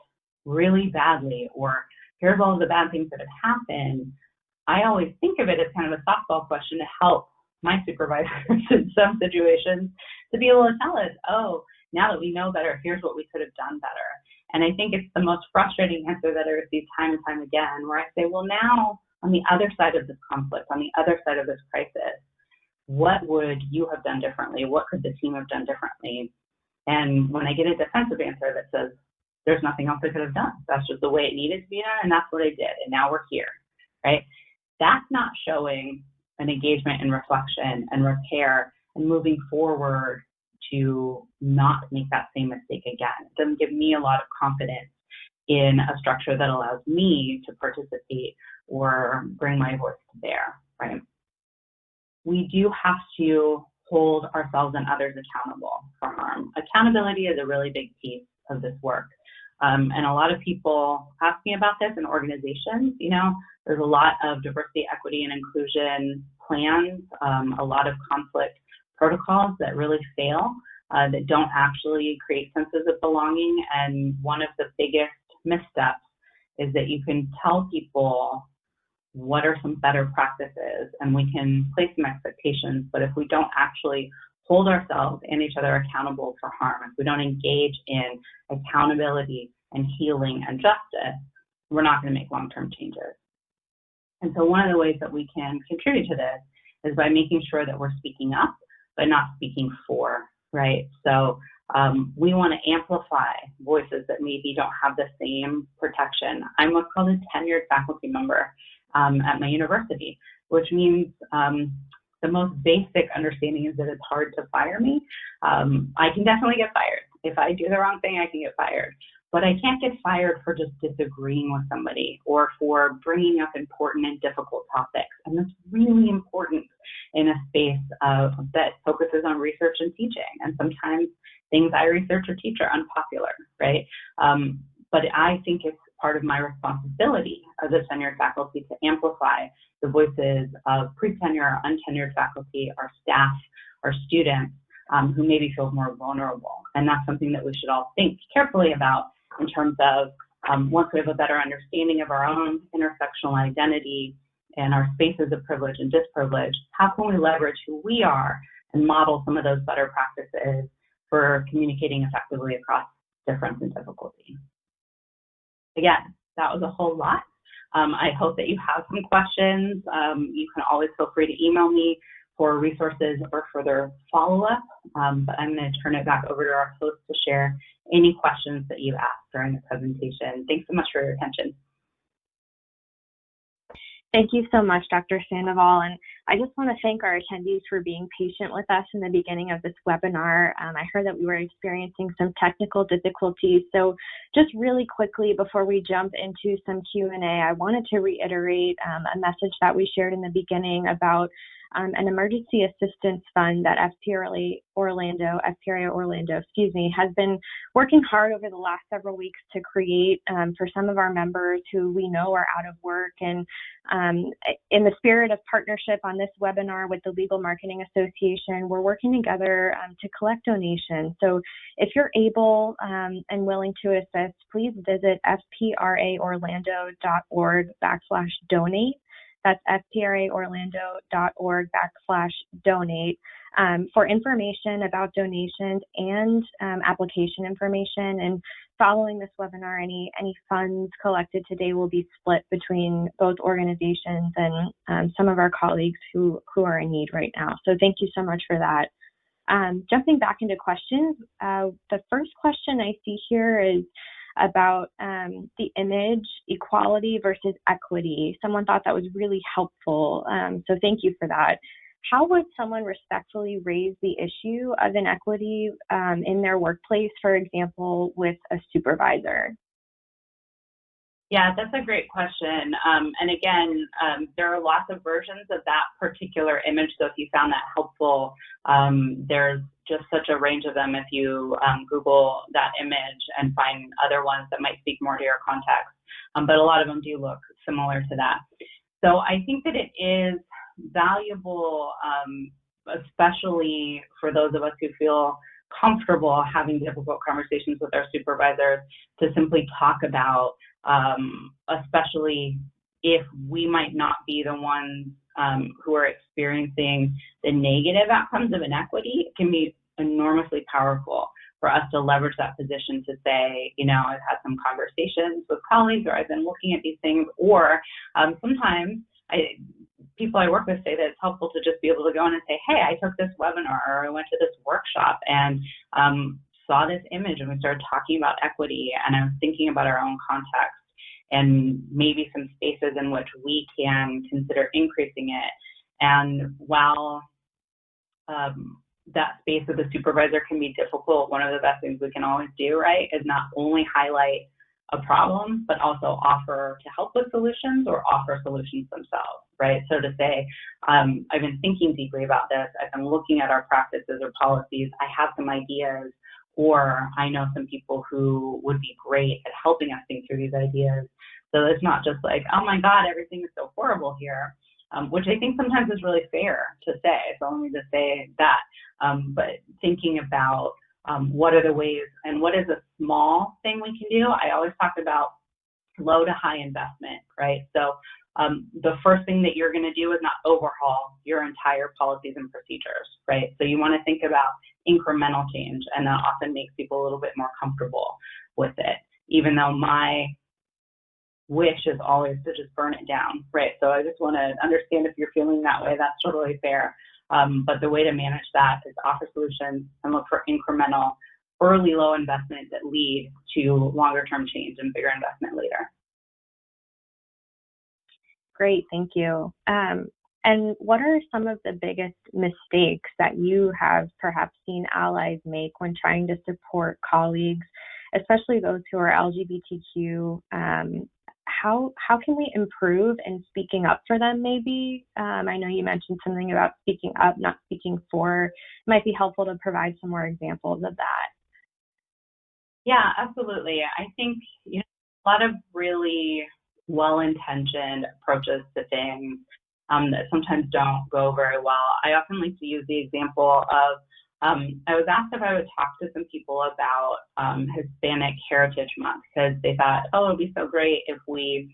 really badly, or here's all the bad things that have happened. I always think of it as kind of a softball question to help my supervisors in some situations to be able to tell us, oh, now that we know better, here's what we could have done better. And I think it's the most frustrating answer that I receive time and time again, where I say, well, now on the other side of this conflict, on the other side of this crisis, what would you have done differently? What could the team have done differently? And when I get a defensive answer that says, there's nothing else I could have done, that's just the way it needed to be done, and that's what I did, and now we're here, right? That's not showing an engagement and reflection and repair and moving forward to not make that same mistake again. It doesn't give me a lot of confidence in a structure that allows me to participate or bring my voice to bear, right? We do have to hold ourselves and others accountable for harm. Accountability is a really big piece of this work. And a lot of people ask me about this in organizations. You know, there's a lot of diversity, equity, and inclusion plans, a lot of conflict protocols that really fail, that don't actually create senses of belonging. And one of the biggest missteps is that you can tell people what are some better practices and we can place some expectations, but if we don't actually hold ourselves and each other accountable for harm, if we don't engage in accountability and healing and justice, we're not going to make long-term changes. And so one of the ways that we can contribute to this is by making sure that we're speaking up, but not speaking for, right? So we want to amplify voices that maybe don't have the same protection. I'm what's called a tenured faculty member at my university, which means the most basic understanding is that it's hard to fire me. I can definitely get fired. If I do the wrong thing, I can get fired. But I can't get fired for just disagreeing with somebody or for bringing up important and difficult topics. And that's really important in a space that focuses on research and teaching. And sometimes things I research or teach are unpopular, right? But I think it's part of my responsibility as a tenured faculty to amplify the voices of pre-tenure or untenured faculty, our staff, our students, who maybe feel more vulnerable. And that's something that we should all think carefully about in terms of once we have a better understanding of our own intersectional identity and our spaces of privilege and disprivilege, how can we leverage who we are and model some of those better practices for communicating effectively across difference and difficulty? Again, that was a whole lot. I hope that you have some questions. You can always feel free to email me for resources or further follow-up, but I'm going to turn it back over to our host to share any questions that you asked during the presentation. Thanks so much for your attention. Thank you so much, Dr. Sandoval. And I just want to thank our attendees for being patient with us in the beginning of this webinar. I heard that we were experiencing some technical difficulties. So just really quickly before we jump into some Q&A, I wanted to reiterate a message that we shared in the beginning about an emergency assistance fund that FPRA Orlando, has been working hard over the last several weeks to create for some of our members who we know are out of work. And in the spirit of partnership on this webinar with the Legal Marketing Association, we're working together to collect donations. So if you're able and willing to assist, please visit fpraorlando.org/donate. That's fpraorlando.org/donate for information about donations and application information. And following this webinar, any funds collected today will be split between both organizations and some of our colleagues who are in need right now. So thank you so much for that. Jumping back into questions, the first question I see here is about the image, equality versus equity. Someone thought that was really helpful, so thank you for that. How would someone respectfully raise the issue of inequity in their workplace, for example, with a supervisor? Yeah, that's a great question. And again, there are lots of versions of that particular image. So if you found that helpful, there's just such a range of them if you Google that image and find other ones that might speak more to your context. But a lot of them do look similar to that. So I think that it is valuable, especially for those of us who feel comfortable having difficult conversations with our supervisors, to simply talk about, especially if we might not be the ones who are experiencing the negative outcomes of inequity. It can be enormously powerful for us to leverage that position to say, you know, I've had some conversations with colleagues, or I've been looking at these things, or sometimes people I work with say that it's helpful to just be able to go in and say, hey, I took this webinar, or I went to this workshop and saw this image, and we started talking about equity, and I was thinking about our own context and maybe some spaces in which we can consider increasing it. And while that space with the supervisor can be difficult, one of the best things we can always do, right, is not only highlight a problem, but also offer to help with solutions or offer solutions themselves, right? So to say, I've been thinking deeply about this, I've been looking at our practices or policies, I have some ideas, or I know some people who would be great at helping us think through these ideas. So it's not just like, oh my God, everything is so horrible here, which I think sometimes is really fair to say, so let me just say that. But thinking about what are the ways and what is a small thing we can do? I always talk about low to high investment, right? So the first thing that you're going to do is not overhaul your entire policies and procedures, right? So you want to think about incremental change, and that often makes people a little bit more comfortable with it, even though my wish is always to just burn it down, right? So I just want to understand if you're feeling that way, that's totally fair. But the way to manage that is offer solutions and look for incremental, early low investment that lead to longer term change and bigger investment later. Great, thank you. And what are some of the biggest mistakes that you have perhaps seen allies make when trying to support colleagues, especially those who are LGBTQ? How can we improve in speaking up for them, maybe? I know you mentioned something about speaking up, not speaking for. It might be helpful to provide some more examples of that. Yeah, absolutely. I think a lot of really well-intentioned approaches to things that sometimes don't go very well. I often like to use the example of I was asked if I would talk to some people about Hispanic Heritage Month, because they thought, oh, it would be so great if we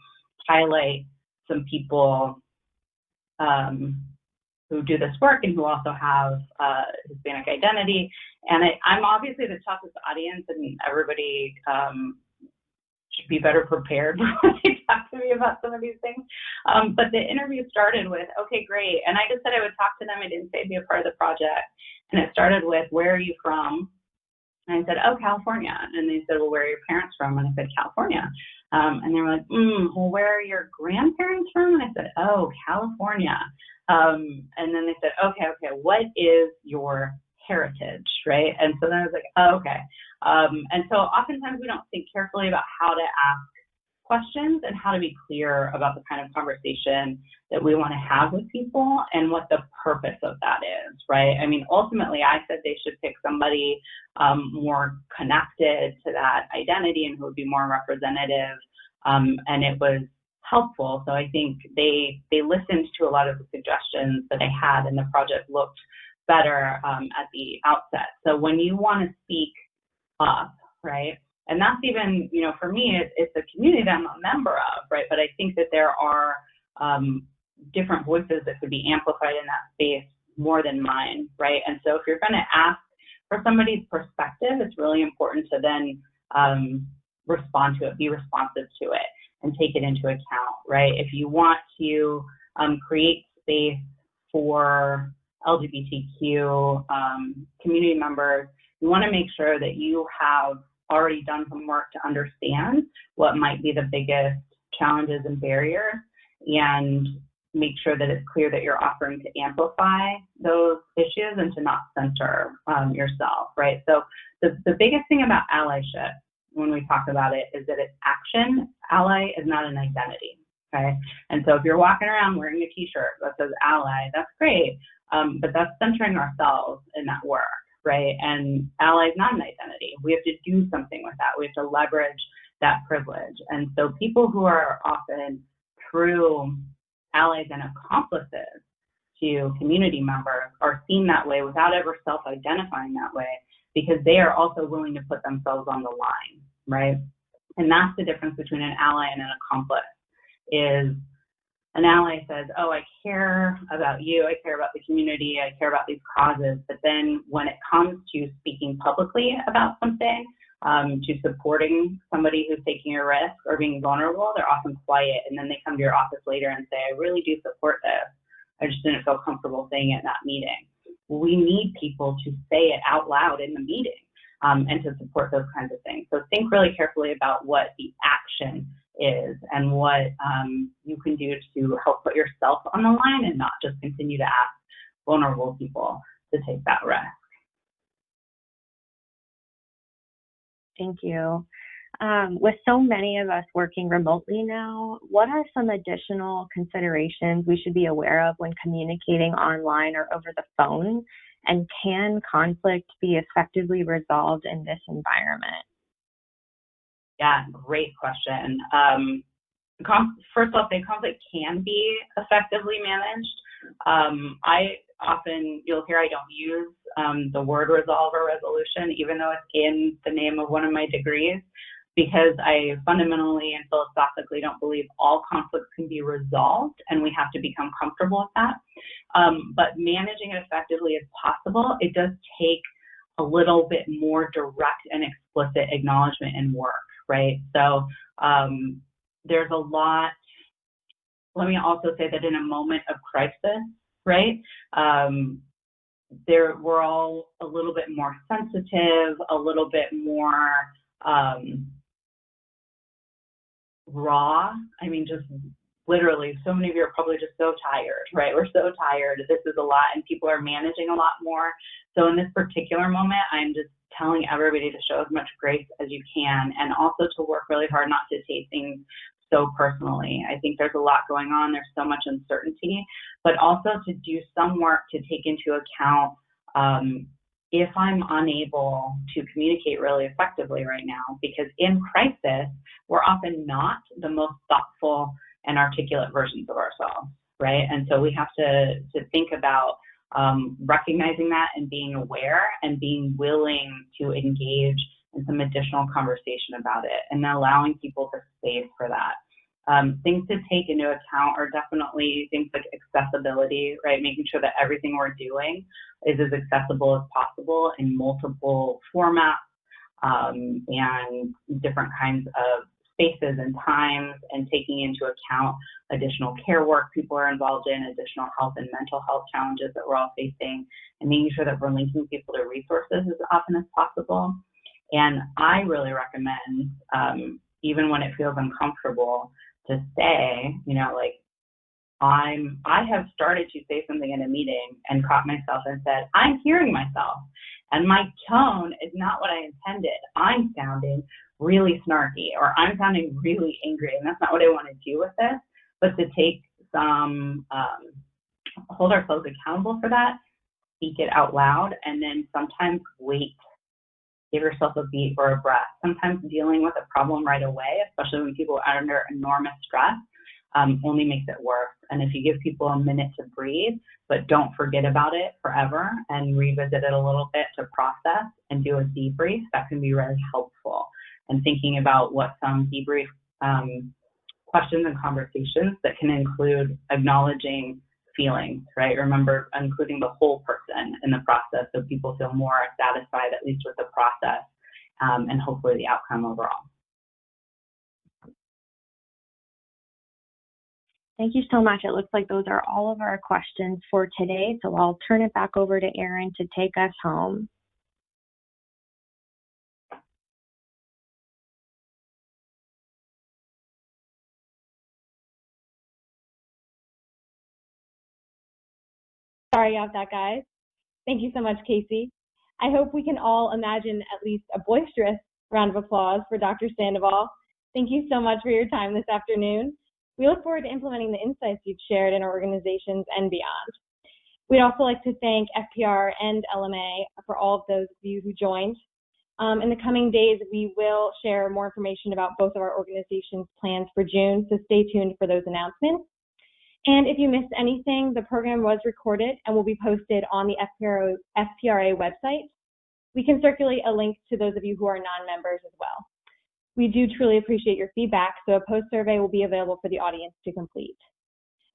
highlight some people who do this work and who also have Hispanic identity. And I'm obviously the toughest audience, and everybody should be better prepared when they talk to me about some of these things. But the interview started with, okay, great. And I just said I would talk to them. I didn't say be a part of the project. And it started with, where are you from? And I said, oh, California. And they said, well, where are your parents from? And I said, California. And they were like, well, where are your grandparents from? And I said, oh, California. And then they said, okay, what is your heritage, right? And so then I was like, oh, okay. And so oftentimes we don't think carefully about how to ask questions and how to be clear about the kind of conversation that we want to have with people and what the purpose of that is, right? I mean, ultimately, I said they should pick somebody more connected to that identity and who would be more representative, and it was helpful. So I think they listened to a lot of the suggestions that I had, and the project looked better at the outset. So when you want to speak up, right? And that's even, for me, it's a community that I'm a member of, right? But I think that there are different voices that could be amplified in that space more than mine, right? And so if you're going to ask for somebody's perspective, it's really important to then respond to it, be responsive to it, and take it into account, right? If you want to create space for LGBTQ community members, you want to make sure that you have already done some work to understand what might be the biggest challenges and barriers, and make sure that it's clear that you're offering to amplify those issues and to not center yourself, right? So the biggest thing about allyship, when we talk about it, is that it's action. Ally is not an identity, okay? And so if you're walking around wearing a t-shirt that says ally, that's great, but that's centering ourselves in that work, right? And ally is not an identity. We have to do something with that. We have to leverage that privilege. And so people who are often true allies and accomplices to community members are seen that way without ever self-identifying that way, because they are also willing to put themselves on the line, right? And that's the difference between an ally and an accomplice. Is an ally says, oh, I care about you, I care about the community, I care about these causes, but then when it comes to speaking publicly about something, to supporting somebody who's taking a risk or being vulnerable, they're often quiet, and then they come to your office later and say, I really do support this. I just didn't feel comfortable saying it in that meeting. We need people to say it out loud in the meeting and to support those kinds of things. So think really carefully about what the action is and what you can do to help put yourself on the line and not just continue to ask vulnerable people to take that risk. Thank you. With so many of us working remotely now, what are some additional considerations we should be aware of when communicating online or over the phone? And can conflict be effectively resolved in this environment? Yeah, great question. First off, conflict can be effectively managed. You'll hear I don't use the word resolve or resolution, even though it's in the name of one of my degrees, because I fundamentally and philosophically don't believe all conflicts can be resolved, and we have to become comfortable with that. But managing it effectively as possible, it does take a little bit more direct and explicit acknowledgement and work, right? So there's a lot. Let me also say that in a moment of crisis, right, we're all a little bit more sensitive, a little bit more raw. I mean, just literally, so many of you are probably just so tired, right? We're so tired. This is a lot, and people are managing a lot more. So in this particular moment, I'm just telling everybody to show as much grace as you can, and also to work really hard not to take things so personally. I think there's a lot going on. There's so much uncertainty, but also to do some work to take into account if I'm unable to communicate really effectively right now, because in crisis, we're often not the most thoughtful and articulate versions of ourselves, right? And so we have to think about recognizing that and being aware and being willing to engage in some additional conversation about it and allowing people the space for that. Things to take into account are definitely things like accessibility, right? Making sure that everything we're doing is as accessible as possible in multiple formats and different kinds of spaces and times, and taking into account additional care work people are involved in, additional health and mental health challenges that we're all facing, and making sure that we're linking people to resources as often as possible. And I really recommend, even when it feels uncomfortable, to say, I have started to say something in a meeting and caught myself and said, I'm hearing myself, and my tone is not what I intended. I'm sounding really snarky, or I'm sounding really angry, and that's not what I want to do with this. But to take some, hold ourselves accountable for that, speak it out loud, and then sometimes wait. Give yourself a beat or a breath. Sometimes dealing with a problem right away, especially when people are under enormous stress, only makes it worse. And if you give people a minute to breathe, but don't forget about it forever and revisit it a little bit to process and do a debrief, that can be really helpful. And thinking about what some debrief questions and conversations that can include acknowledging feelings, right? Remember, including the whole person in the process, so people feel more satisfied, at least with the process, and hopefully the outcome overall. Thank you so much. It looks like those are all of our questions for today, so I'll turn it back over to Erin to take us home. Sorry about that, guys. Thank you so much, Casey. I hope we can all imagine at least a boisterous round of applause for Dr. Sandoval. Thank you so much for your time this afternoon. We look forward to implementing the insights you've shared in our organizations and beyond. We'd also like to thank FPR and LMA for all of those of you who joined. In the coming days, we will share more information about both of our organizations' plans for June, so stay tuned for those announcements. And if you missed anything, the program was recorded and will be posted on the FPRA website. We can circulate a link to those of you who are non-members as well. We do truly appreciate your feedback, so a post-survey will be available for the audience to complete.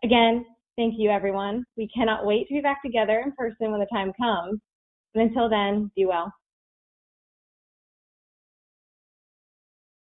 Again, thank you, everyone. We cannot wait to be back together in person when the time comes. And until then, be well.